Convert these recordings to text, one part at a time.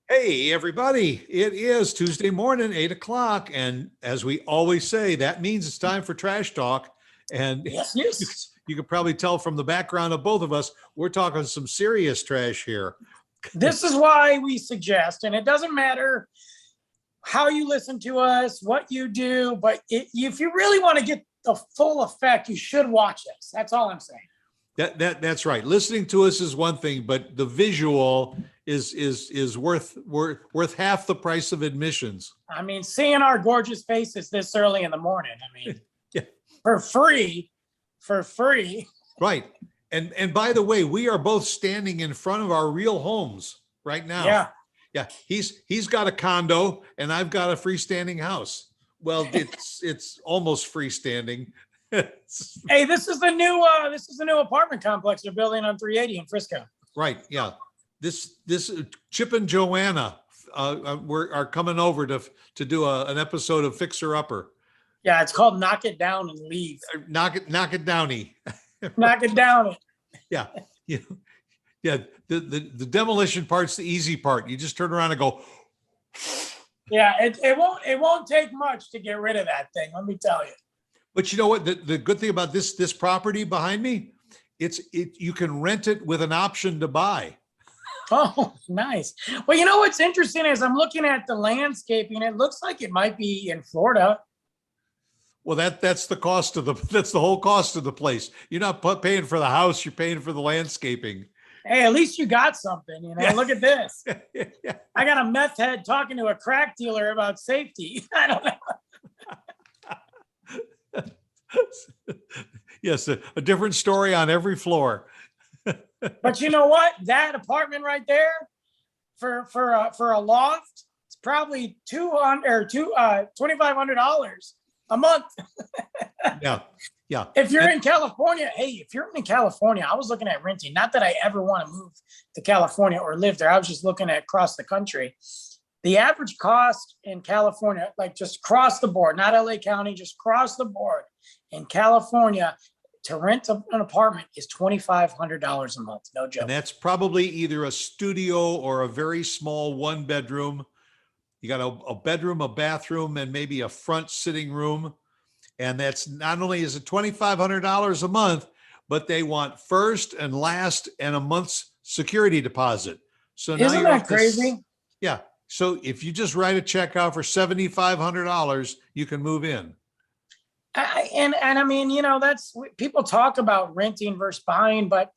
Hey, everybody. It is Tuesday morning, 8 o'clock. And as we always say, that means it's time for trash talk. And Yes, you, yes. you can probably tell from the background of both of us, we're talking some serious trash here. This is why we suggest, and it doesn't matter how you listen to us, what you do, but if you really want to get the full effect, you should watch us. That's all I'm saying. That's right. Listening to us is one thing, but the visual is worth half the price of admissions. I mean, seeing our gorgeous faces this early in the morning, I mean, Yeah. for free. Right. And by the way, we are both standing in front of our real homes right now. Yeah. Yeah. He's got a condo and I've got a freestanding house. Well, it's almost freestanding. Hey, this is the new apartment complex they're building on 380 in Frisco. Right. Yeah. This Chip and Joanna are coming over to do an episode of Fixer Upper. Yeah, it's called Knock It Down and Leave. Knock it downy. Knock it down. Yeah. Yeah. The demolition part's the easy part. You just turn around and go. Yeah, it won't take much to get rid of that thing. Let me tell you. But you know what? The good thing about this property behind me, you can rent it with an option to buy. Oh, nice. Well, you know what's interesting is I'm looking at the landscaping. It looks like it might be in Florida. Well, that's the whole cost of the place. You're not paying for the house, you're paying for the landscaping. Hey, at least you got something, Yeah. Look at this. Yeah. I got a meth head talking to a crack dealer about safety. I don't know. Yes, a different story on every floor. But you know what? That apartment right there for a loft, it's probably $2,500 a month. Yeah. Yeah. If you're in California, if you're in California, I was looking at renting. Not that I ever want to move to California or live there. I was just looking at across the country. The average cost in California, like just across the board, not LA County, just across the board in California, to rent an apartment is $2,500 a month. No joke. And that's probably either a studio or a very small 1-bedroom. You got a bedroom, a bathroom, and maybe a front sitting room. And that's not only is it $2,500 a month, but they want first and last and a month's security deposit. So now Isn't that crazy? Yeah. So if you just write a check out for $7,500, you can move in. And I mean, that's people talk about renting versus buying, but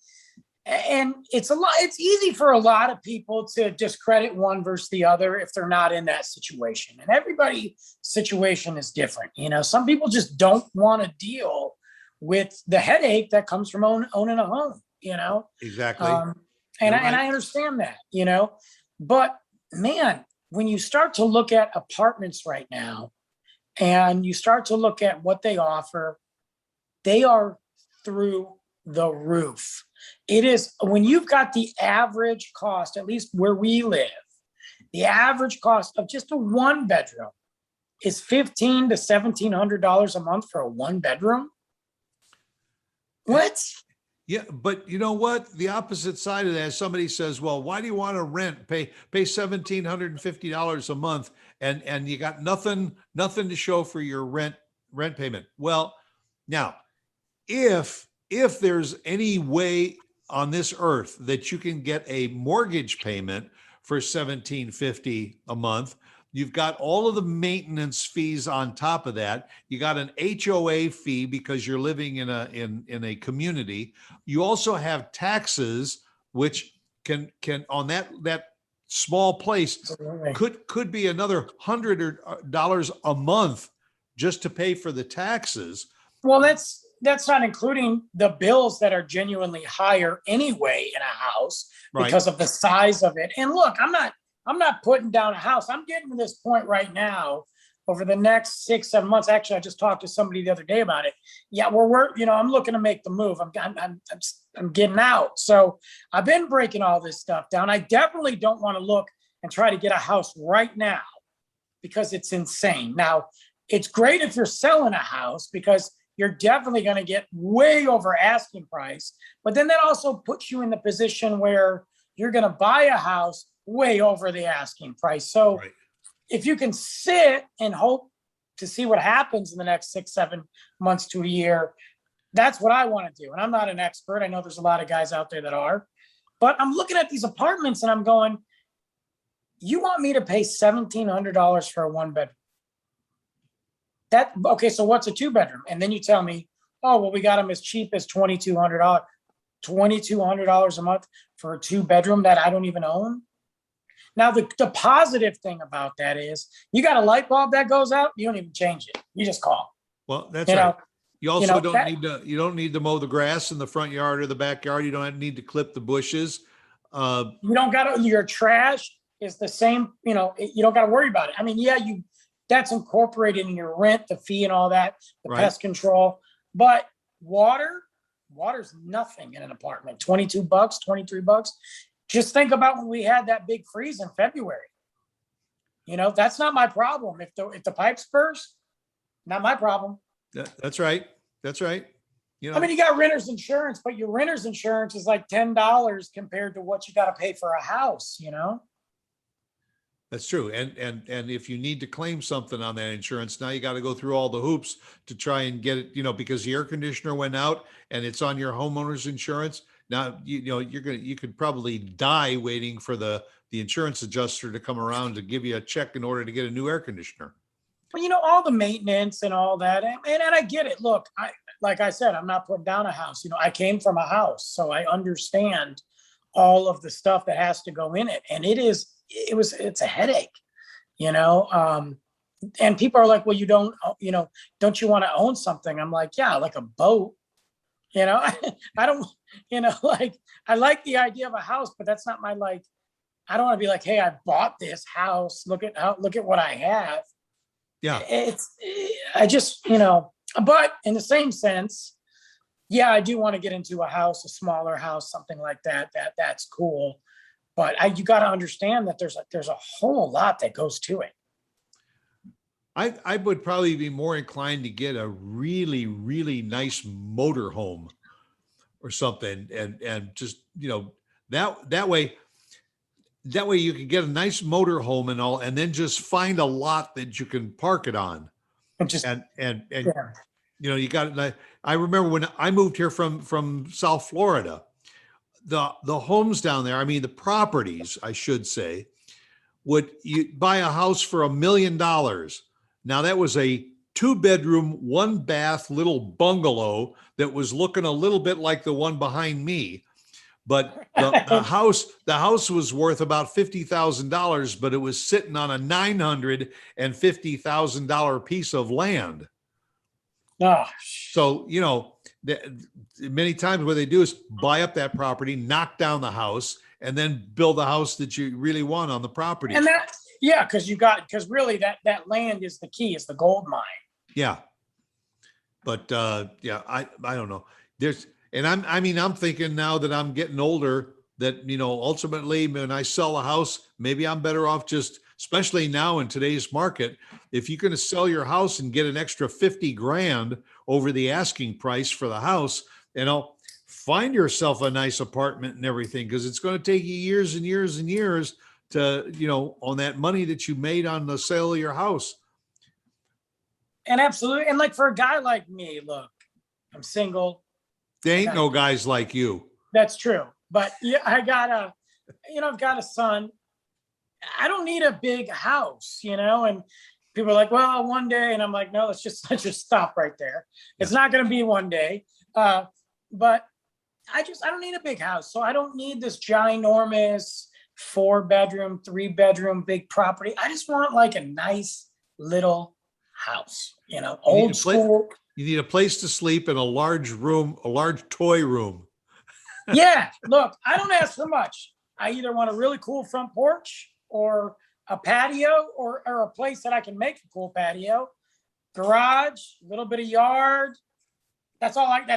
it's easy for a lot of people to discredit one versus the other if they're not in that situation. And everybody's situation is different. Some people just don't want to deal with the headache that comes from owning a home, Exactly. And I understand that, but man, when you start to look at apartments right now and you start to look at what they offer, they are through the roof. It is when you've got the average cost, at least where we live, the average cost of just a 1-bedroom is $1,500 to $1,700 a month for a 1-bedroom. What? Yeah, but you know what? The opposite side of that, somebody says, well, why do you want to pay $1,750 a month and you got nothing to show for your rent payment? Well, now, if there's any way on this earth that you can get a mortgage payment for $1,750 a month, you've got all of the maintenance fees on top of that. You got an HOA fee because you're living in a community. You also have taxes, which can on that small place could be another $100 a month just to pay for the taxes. Well, that's not including the bills that are genuinely higher anyway in a house because of the size of it. And look, I'm not putting down a house. I'm getting to this point right now over the next 6-7 months. Actually, I just talked to somebody the other day about it. Yeah, I'm looking to make the move. I'm getting out. So I've been breaking all this stuff down. I definitely don't want to look and try to get a house right now because it's insane. Now, it's great if you're selling a house because you're definitely going to get way over asking price. But then that also puts you in the position where you're going to buy a house way over the asking price. So Right. if you can sit and hope to see what happens in the next 6, 7 months to a year, that's what I want to do. And I'm not an expert. I know there's a lot of guys out there that are, but I'm looking at these apartments and I'm going, you want me to pay $1,700 for a 1 bedroom? Okay, so what's a 2 bedroom? And then you tell me, oh, well, we got them as cheap as $2,200. $2,200 a month for a 2 bedroom that I don't even own. Now, the positive thing about that is you got a light bulb that goes out, you don't even change it. You just call. Well, that's You right. know, You also know, don't that- need to, you don't need to mow the grass in the front yard or the backyard. You don't need to clip the bushes. You don't got to, your trash is the same, you don't got to worry about it. I mean, yeah, that's incorporated in your rent, the fee and all that, the Right. pest control, but water's nothing in an apartment. $22, $23. Just think about when we had that big freeze in February. That's not my problem. If the pipes burst, not my problem. That's right. That's right. I mean, you got renter's insurance, but your renter's insurance is like $10 compared to what you got to pay for a house, That's true. And if you need to claim something on that insurance, now you got to go through all the hoops to try and get it, because the air conditioner went out and it's on your homeowner's insurance. Now, you could probably die waiting for the insurance adjuster to come around to give you a check in order to get a new air conditioner. Well, all the maintenance and all that. And I get it. Look, like I said, I'm not putting down a house. I came from a house, so I understand all of the stuff that has to go in it. And it's a headache, and people are like, well, don't you want to own something? I'm like, yeah, like a boat, I don't, like, I like the idea of a house, but that's not my, like, I don't want to be like, hey, I bought this house. Look at what I have. Yeah. I just, but in the same sense, yeah, I do want to get into a house, a smaller house, something like that. That's cool. But you got to understand that there's a whole lot that goes to it. I would probably be more inclined to get a really, really nice motor home or something. And just, that way you can get a nice motor home and all, and then just find a lot that you can park it on. And Yeah. you got, I remember when I moved here from South Florida, the homes down there, I mean, the properties, I should say, you buy a house for $1 million. Now that was a 2-bedroom, 1-bath little bungalow that was looking a little bit like the one behind me. But the house was worth about $50,000, but it was sitting on a $950,000 piece of land. Oh, So, many times what they do is buy up that property, knock down the house, and then build the house that you really want on the property. and because really that land is the key, is the gold mine. Yeah. But I don't know. I'm thinking now that I'm getting older that, ultimately when I sell a house, maybe I'm better off just, especially now in today's market, if you're going to sell your house and get an extra 50 grand over the asking price for the house, find yourself a nice apartment and everything, because it's going to take you years and years and years to, on that money that you made on the sale of your house. And absolutely. And like for a guy like me, look, I'm single. There ain't no guys like you. That's true. But yeah, I've got a son. I don't need a big house, and people are like, well, one day. And I'm like, no, let's just stop right there. It's not going to be one day. But I don't need a big house. So I don't need this ginormous 4-bedroom, 3-bedroom, big property. I just want like a nice little house, old school. You need a place to sleep in a large room, a large toy room. Yeah. Look, I don't ask for much. I either want a really cool front porch or a patio or a place that I can make a cool patio, garage, a little bit of yard. That's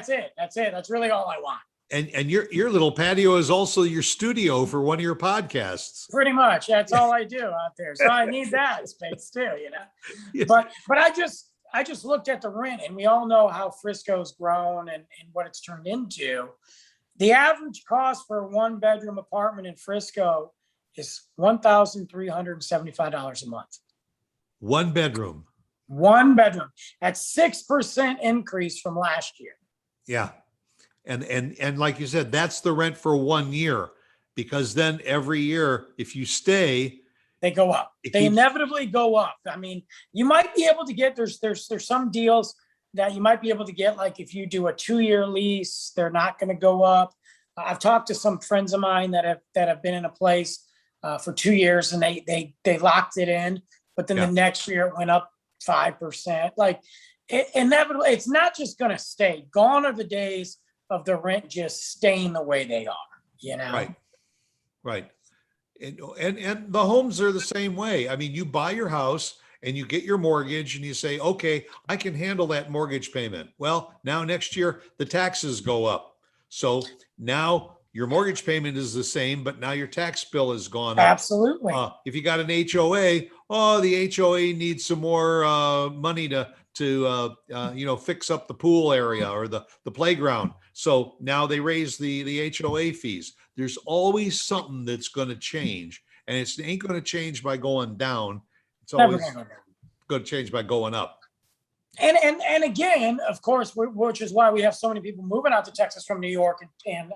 it. That's really all I want. And your little patio is also your studio for one of your podcasts. Pretty much. That's all I do out there. So I need that space too, Yeah. But I just looked at the rent, and we all know how Frisco's grown and what it's turned into. The average cost for a 1-bedroom apartment in Frisco is $1,375 a month. One bedroom. One bedroom at 6% increase from last year. Yeah. And like you said, that's the rent for 1 year, because then every year, if you stay, they go up. They inevitably go up. I mean, you might be able to get, there's some deals that you might be able to get, like if you do a 2-year lease, they're not going to go up. I've talked to some friends of mine that have been in a place for 2 years, and they locked it in, but then the next year it went up 5%. Like inevitably, it's not just going to stay. Gone are the days of the rent just staying the way they are, you know? Right. And the homes are the same way. I mean, you buy your house and you get your mortgage and you say, okay, I can handle that mortgage payment. Well, now next year the taxes go up. So now your mortgage payment is the same, but now your tax bill has gone up. Absolutely. If you got an HOA, the HOA needs some more money to fix up the pool area or the playground. So now they raise the HOA fees. There's always something that's going to change, and it ain't going to change by going down. It's always going to change by going up. And again, of course, which is why we have so many people moving out to Texas from New York and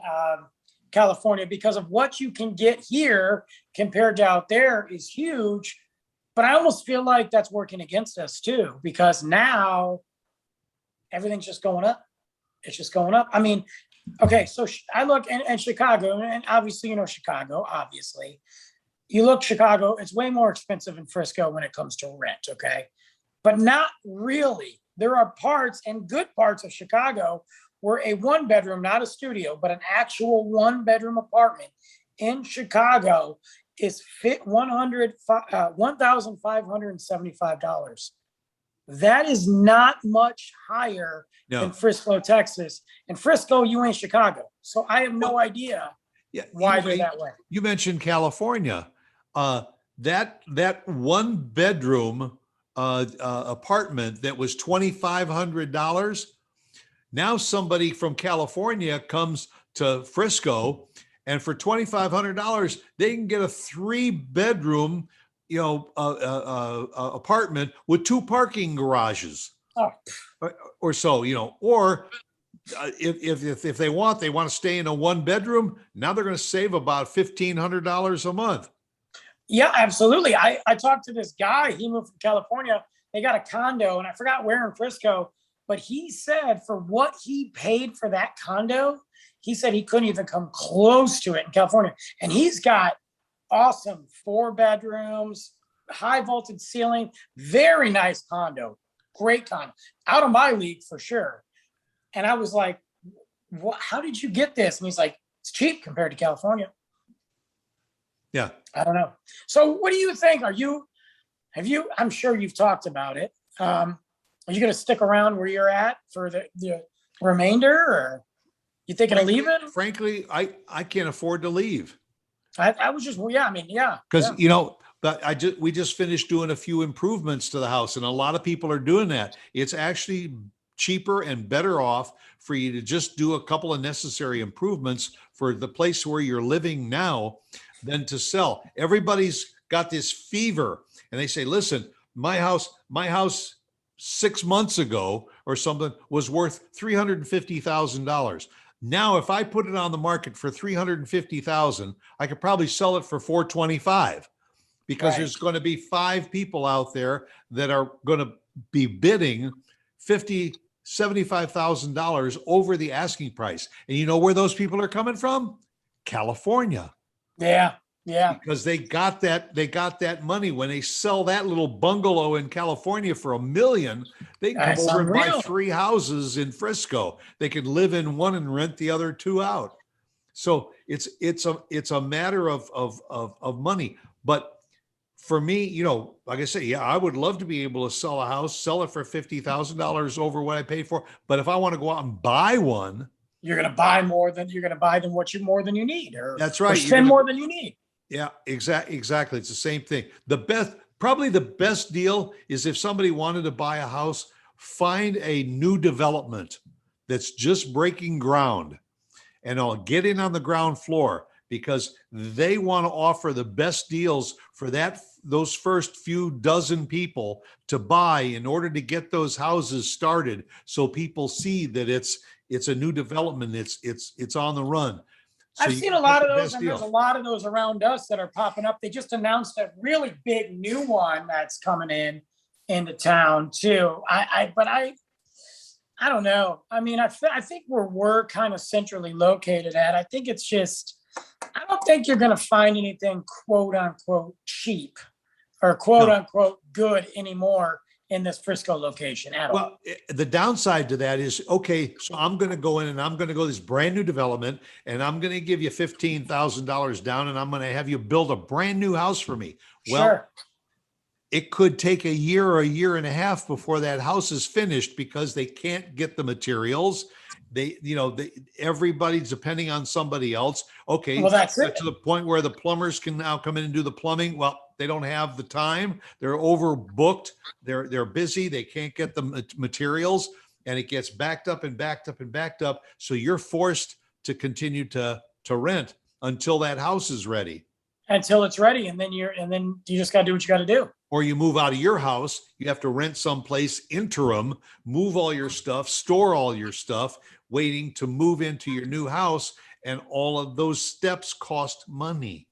California, because of what you can get here compared to out there is huge. But I almost feel like that's working against us too, because now everything's just going up. It's just going up. I mean, okay, so I look in Chicago, and obviously, Chicago, obviously. You look Chicago, it's way more expensive than Frisco when it comes to rent, okay? But not really. There are parts and good parts of Chicago where a 1-bedroom, not a studio, but an actual 1-bedroom apartment in Chicago is $1,575. That is not much higher than Frisco, Texas. And Frisco, you ain't Chicago. So I have no idea why they're that way. You mentioned California. That 1-bedroom apartment that was $2,500. Now somebody from California comes to Frisco, and for $2,500, they can get a 3-bedroom, apartment with 2 parking garages, or so, or if they want to stay in a 1-bedroom. Now they're going to save about $1,500 a month. Yeah, absolutely. I talked to this guy. He moved from California. They got a condo, and I forgot where in Frisco, but he said for what he paid for that condo, he said he couldn't even come close to it in California. And he's got awesome 4 bedrooms, high vaulted ceiling, very nice condo, great condo, out of my league for sure. And I was like, how did you get this? And he's like, it's cheap compared to California. Yeah. I don't know. So what do you think? I'm sure you've talked about it. Are you going to stick around where you're at for the remainder, or you thinking of leaving? Frankly, I can't afford to leave. I was just, Because, but we just finished doing a few improvements to the house, and a lot of people are doing that. It's actually cheaper and better off for you to just do a couple of necessary improvements for the place where you're living now than to sell. Everybody's got this fever, and they say, listen, my house 6 months ago or something was worth $350,000. Now, if I put it on the market for $350,000, I could probably sell it for $425, because there's going to be 5 people out there that are going to be bidding $75,000 over the asking price. And you know where those people are coming from? California. Yeah. Because they got that money. When they sell that little bungalow in California for $1 million, they can come over and buy 3 houses in Frisco. They can live in one and rent the other 2 out. So it's a matter of money. But for me, like I say, I would love to be able to sell a house, sell it for $50,000 over what I paid for. But if I want to go out and buy one, you're going to buy more than you need, or that's right. Or spend more than you need. Yeah, exactly. It's the same thing. Probably the best deal is if somebody wanted to buy a house, find a new development that's just breaking ground, and I'll get in on the ground floor. because they want to offer the best deals for those first few dozen people to buy in order to get those houses started. So people see that it's a new development. It's on the run. So I've you seen can a lot get of the those, best and there's a deal. lot of those around us that are popping up. They just announced a really big new one that's coming into town too. I don't know. I mean, I think where we're kind of centrally located at, I think it's just, I don't think you're going to find anything quote unquote cheap or quote No. unquote good anymore in this Frisco location at all. Well, the downside to that is, okay, so I'm going to go in and I'm going to go this brand new development and I'm going to give you $15,000 down and I'm going to have you build a brand new house for me. Well, Sure. it could take a year or a year and a half before that house is finished because they can't get the materials. Everybody's depending on somebody else. Okay. Well, that's got it. to the point where the plumbers can now come in and do the plumbing. Well, they don't have the time. They're overbooked. They're busy. They can't get the materials, and it gets backed up and backed up and backed up. So you're forced to continue to rent until that house is ready. Until it's ready. And then you just got to do what you got to do. Or you move out of your house, you have to rent someplace interim, move all your stuff, store all your stuff, waiting to move into your new house. And all of those steps cost money.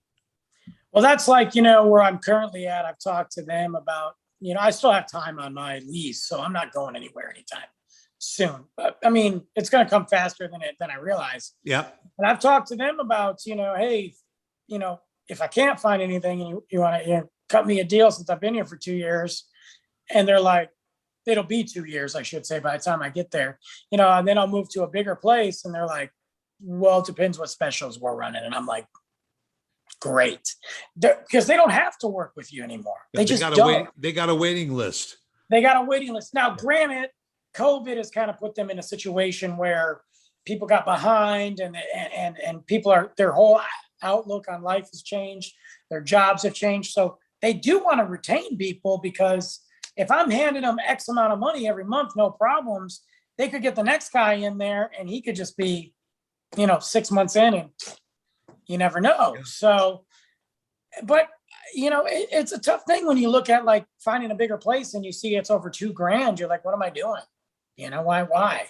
Well, that's like, where I'm currently at. I've talked to them about, I still have time on my lease, so I'm not going anywhere anytime soon. But I mean, it's going to come faster than I realize. Yeah. And I've talked to them about, hey, if I can't find anything and you want to cut me a deal since I've been here for 2 years, and they're like, it'll be 2 years, I should say, by the time I get there, and then I'll move to a bigger place. And they're like, well, it depends what specials we're running. And I'm like, great. Because they don't have to work with you anymore. They just don't. They got a waiting list. They got a waiting list. Now, granted, COVID has kind of put them in a situation where people got behind and people their whole outlook on life has changed. Their jobs have changed. So they do want to retain people, because if I'm handing them X amount of money every month, no problems, they could get the next guy in there and he could just be, 6 months in, and you never know. Yeah. So, but it's a tough thing when you look at like finding a bigger place and you see it's over $2,000. You're like, what am I doing? Why?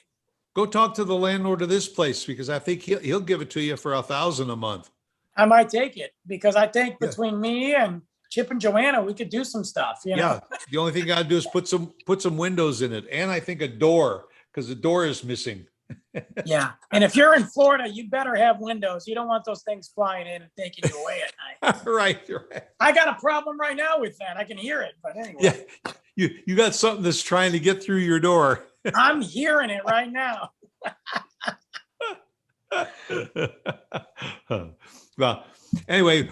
Go talk to the landlord of this place, because I think he'll give it to you for $1,000 a month. I might take it, because I think between me and Chip and Joanna, we could do some stuff. Yeah. The only thing you got to do is put some windows in it. And I think a door, because the door is missing. Yeah. And if you're in Florida, you better have windows. You don't want those things flying in and taking you away at night. Right. I got a problem right now with that. I can hear it, but anyway. Yeah. You got something that's trying to get through your door. I'm hearing it right now. Well, anyway,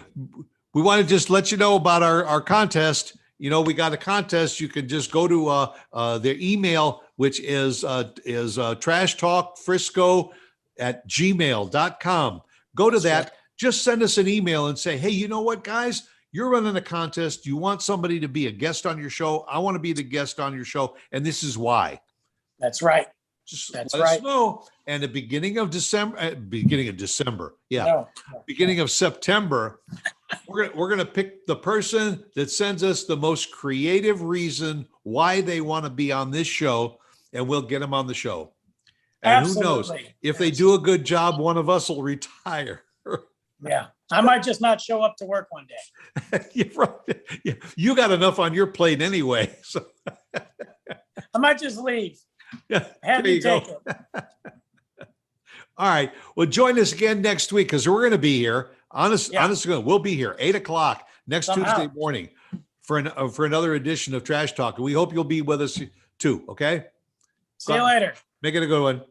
we want to just let you know about our contest. We got a contest. You can just go to their email, which is trashtalkfrisco@gmail.com. Go to that. Just send us an email and say, hey, you know what, guys? You're running a contest. You want somebody to be a guest on your show. I want to be the guest on your show. And this is why. That's right. Just That's let right. us know. And the beginning of December. Yeah. No. Beginning of September, we're going to pick the person that sends us the most creative reason why they want to be on this show, and we'll get them on the show. And who knows, Absolutely. if they do a good job, one of us will retire. Yeah. I might just not show up to work one day. You're right. Yeah. You got enough on your plate anyway. So I might just leave. yeah, Have there you you go. take it. All right. Well, join us again next week, because we're going to be here. Honestly, we'll be here 8:00 next Somehow. Tuesday morning for another edition of Trash Talk. And we hope you'll be with us too. Okay. See you later. Make it a good one.